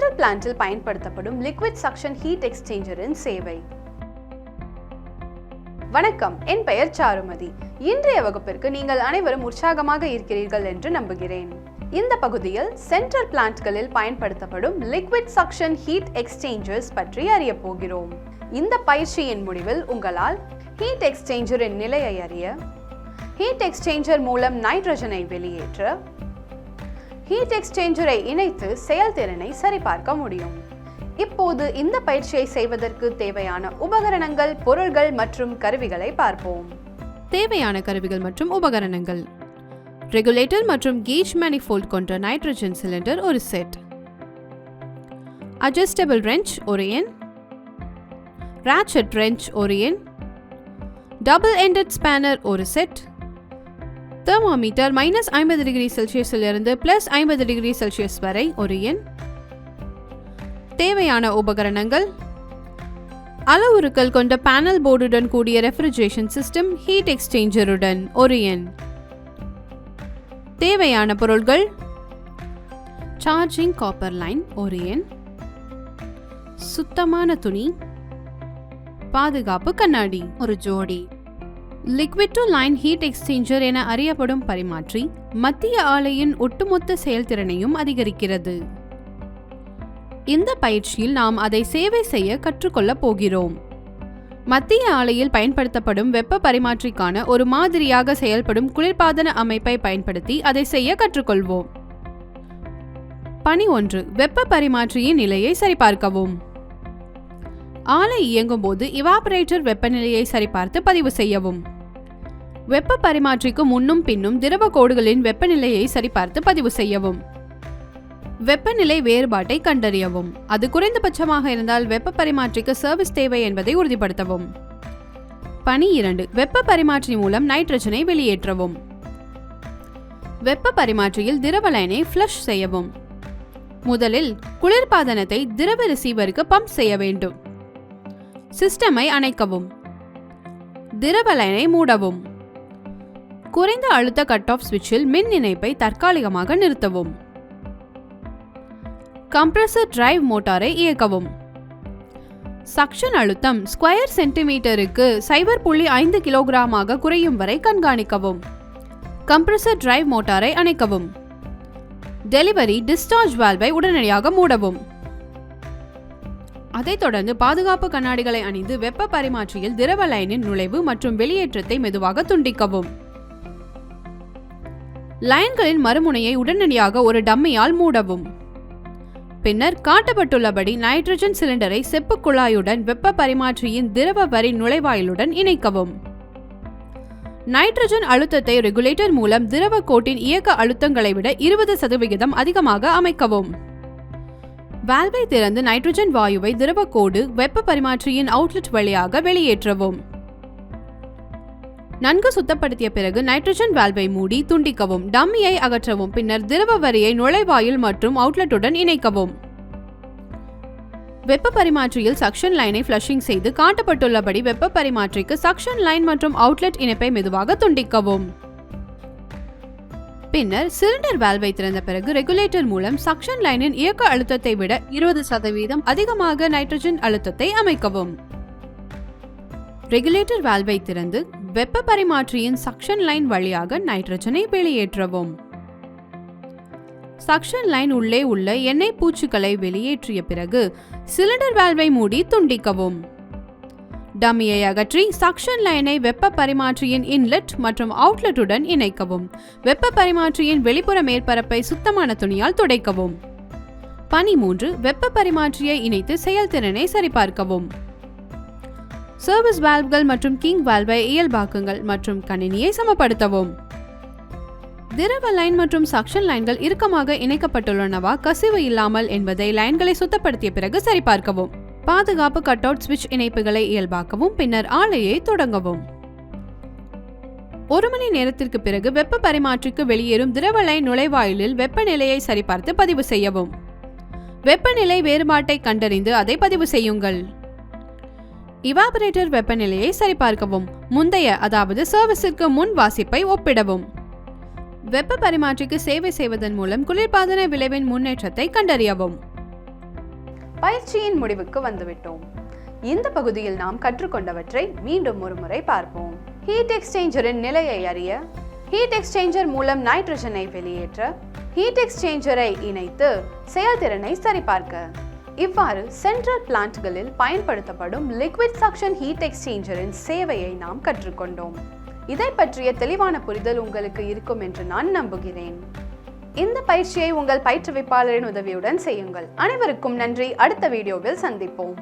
Central பிளான்ட்டில் பயன்படுத்தப்படும் liquid suction heat எக்ஸ்சேஞ்சரின் சேவை. வணக்கம், என் பெயர் சாருமதி. இன்றைய வகுப்பிற்கு நீங்கள் அனைவரும் உற்சாகமாக இருக்கிறீர்கள் என்று நம்புகிறேன். இந்த பகுதியில் சென்ட்ரல் பிளான்ட்களில் பயன்படுத்தப்படும் லிக்விட் சக்ஷன் ஹீட் எக்ஸ்சேஞ்சர்ஸ் பற்றி அறிய போகிறோம். இந்த பயிற்சியின் முடிவில் உங்களால் ஹீட் எக்ஸ்சேஞ்சரின் நிலையை அறிய, ஹீட் எக்ஸ்சேஞ்சர் மூலம் நைட்ரஜனை வெளியேற்ற, ஹீட் எக்ஸ்சேஞ்சரை இணைத்து செயல்திறனை சரிபார்க்க முடியும். இப்போது இந்த பயிற்சியை செய்வதற்கு தேவையான உபகரணங்கள், பொருள்கள் மற்றும் கருவிகளை பார்ப்போம். தேவையான கருவிகள் மற்றும் உபகரணங்கள்: ரெகுலேட்டர் மற்றும் கேஜ் மேனிஃபோல்ட் கொண்ட நைட்ரஜன் சிலிண்டர் ஒரு செட், அட்ஜஸ்டபிள் ரெஞ்ச் ஒரு எண், ராட்செட் ரெஞ்ச் ஒரு எண், டபுள் எண்டட் ஸ்பேனர் ஒரு செட், தெர்மோமீட்டர் -50°C இலிருந்து +50°C வரை ஒரு எண். தேவையான உபகரணங்கள்: அளவுருக்கள் கொண்ட பேனல் போர்டுடன் கூடிய ரெஃப்ரிஜரேஷன் சிஸ்டம் ஹீட் எக்ஸ்சேஞ்சருடன் ஒரு எண். தேவையான பொருட்கள்: சார்ஜிங் காப்பர் லைன் ஒரு எண், சுத்தமான துணி, பாதுகாப்பு கண்ணாடி ஒரு ஜோடி. Liquid to line heat exchanger என அறியப்படும் பரிமாற்றி மத்திய ஆலையின் ஒட்டுமொத்த செயல்திறனையும் அதிகரிக்கிறது. இந்த பயிற்சியில் நாம் அதை சேவை செய்ய கற்றுக்கொள்ளப் போகிறோம். மத்திய ஆலையில் பயன்படுத்தப்படும் வெப்ப பரிமாற்றிக்கான ஒரு மாதிரியாக செயல்படும் குளிர்பாதன அமைப்பை பயன்படுத்தி அதை செய்ய கற்றுக்கொள்வோம். பணி 1: வெப்ப பரிமாற்றியின் நிலையை சரிபார்க்கவும். ஆலை இயங்கும் போது இவாபரேட்டர் வெப்பநிலையை சரிபார்த்து பதிவு செய்யவும். வெப்ப பரிமாற்றிக்கு முன்னும் பின்னும் திரவ கோடுகளின் வெப்பநிலையை சரிபார்த்து பதிவு செய்யவும். வெப்பநிலை வேறுபாட்டை கண்டறியவும். அது குறைந்தபட்சமாக இருந்தால் வெப்ப பரிமாற்றிக்கு சர்வீஸ் தேவை என்பதை உறுதிப்படுத்தவும். பணி 2: வெப்ப பரிமாற்றி மூலம் நைட்ரஜனை வெளியேற்றவும். வெப்ப பரிமாற்றியில் திரவ லைனை ஃப்ளஷ் செய்யவும். முதலில் குளிர்பாதனத்தை திரவ ரிசீவருக்கு பம்ப் செய்ய வேண்டும். சிஸ்டமை அணைக்கவும். திரவ லைனை மூடவும். குறைந்த அழுத்த கட் ஆஃப் சுவிட்சில் மின் இணைப்பை தற்காலிகமாக நிறுத்தவும். கம்ப்ரஸர் டிரைவ் மோட்டாரை இயக்கவும். சக்ஷன் அழுத்தம் ஸ்கொயர் சென்டிமீட்டருக்கு 0.5 கிலோகிராமாக குறையும் வரை கண்காணிக்கவும். கம்ப்ரஸர் டிரைவ் மோட்டாரை அணைக்கவும். டெலிவரி டிஸ்சார்ஜ் வால்வை உடனடியாக மூடவும். அதைத் தொடர்ந்து பாதுகாப்பு கண்ணாடிகளை அணிந்து வெப்ப பரிமாற்றியில் திரவ லைனின் நுழைவு மற்றும் வெளியேற்றத்தை மெதுவாக துண்டிக்கவும். லைன்களின் மறுமுனையை உடனடியாக ஒரு டம்மியால் மூடவும். பின்னர் காட்டப்பட்டுள்ளபடி நைட்ரஜன் சிலிண்டரை செப்பு குழாயுடன் வெப்ப பரிமாற்றியின் திரவ வரி நுழைவாயிலுடன் இணைக்கவும். நைட்ரஜன் அழுத்தத்தை ரெகுலேட்டர் மூலம் திரவ கோட்டின் இயக்க அழுத்தங்களை விட 20% அதிகமாக அமைக்கவும். வால்வை திறந்து நைட்ரஜன் வாயுவை திரவ கோடு வெப்ப பரிமாற்றியின் அவுட்லெட் வழியாக வெளியேற்றவும். நன்கு சுத்தப்படுத்திய பிறகு நைட்ரஜன் வால்வை மூடி துண்டிக்கவும். டம்மியை அகற்றவும். பின்னர் திரவ வரியை நுழைவாயில் மற்றும் அவுட்லெட்டுடன் இணைக்கவும். வெப்ப பரிமாற்றியில் சக்ஷன் லைனை ஃப்ளஷிங் செய்து காட்டப்பட்டுள்ளபடி வெப்ப பரிமாற்றிக்கு சக்ஷன் லைன் மற்றும் அவுட்லெட் இணைப்பை மெதுவாக துண்டிக்கவும். பின்னர் சிலிண்டர் வால்வை திறந்த பிறகு ரெகுலேட்டர் மூலம் சக்ஷன் லைனின் இயக்க அழுத்தத்தை விட 20% அதிகமாக நைட்ரஜன் அழுத்தத்தை அமைக்கவும். ரெகுலேட்டர் வால்வை திறந்து வெப்ப பரிமாற்றியின் சக்ஷன் லைன் வழியாக நைட்ரஜனை வெளியேற்றவும். சக்ஷன் லைன் உள்ளே உள்ள எண்ணெய் பூச்சுக்களை வெளியேற்றிய பிறகு சிலிண்டர் வால்வை மூடி துண்டிக்கவும். டம்மியை அகற்றி சக்ஷன் லைனை வெப்ப பரிமாற்றியின் இன்லெட் மற்றும் அவுட்லெட்டுடன் இணைக்கவும். வெப்ப பரிமாற்றியின் வெளிப்புற மேற்பரப்பை சுத்தமான துணியால் துடைக்கவும். பணி 3: வெப்ப பரிமாற்றியை இணைத்து செயல்திறனை சரிபார்க்கவும். சர்வீஸ் வால்வ்கள் மற்றும் கிங் வால்வை இயல்பாக்குங்கள் மற்றும் கணினியை சமப்படுத்தவும். திரவ லைன் மற்றும் சக்ஷன் லைன்கள் இறுக்கமாக இணைக்கப்பட்டுள்ளனவா, கசிவு இல்லாமல் என்பதை லைன்களை சுத்தப்படுத்திய பிறகு சரிபார்க்கவும். பாதுகாப்பு கட் அவுட் சுவிட்ச் இணைப்புகளை இயல்பாக்கவும். பின்னர் ஆலையை தொடங்கவும். 1 மணி நேரத்திற்கு பிறகு வெப்ப பரிமாற்றிக்கு வெளியேறும் திரவ லைன் நுழைவாயிலில் வெப்பநிலையை சரிபார்த்து பதிவு செய்யவும். வெப்பநிலை வேறுபாட்டை கண்டறிந்து அதை பதிவு செய்யுங்கள். இவாபரேட்டர் வெப்பநிலையை சரிபார்க்கவும். முந்தைய, அதாவது சர்வீஸிற்கு முன் வாசிப்பை ஒப்பிடவும். வெப்ப பரிமாற்றிக்கு சேவை செய்வதன் மூலம் குளிர்பாதன விளைவின் முன்னேற்றத்தை கண்டறியவும். பயிற்சியின் முடிவுக்கு வந்துவிட்டோம். இந்த பகுதியில் நாம் கற்றுக்கொண்டவற்றை மீண்டும் ஒரு முறை பார்ப்போம். ஹீட் எக்ஸ்சேஞ்சரின் நிலையை அறிய, ஹீட் எக்ஸ்சேஞ்சர் மூலம் நைட்ரஜனை வெளியேற்ற, ஹீட் எக்ஸ்சேஞ்சரை இணைத்து செயல்திறனை சரிபார்க்க. இவ்வாறு சென்ட்ரல் பிளான்ட்களில் பயன்படுத்தப்படும் லிக்விட் சக்ஷன் ஹீட் எக்ஸ்சேஞ்சரின் சேவையை நாம் கற்றுக்கொண்டோம். இதை பற்றிய தெளிவான புரிதல் உங்களுக்கு இருக்கும் என்று நான் நம்புகிறேன். இந்த பயிற்சியை உங்கள் பயிற்றுவிப்பாளரின் உதவியுடன் செய்யுங்கள். அனைவருக்கும் நன்றி. அடுத்த வீடியோவில் சந்திப்போம்.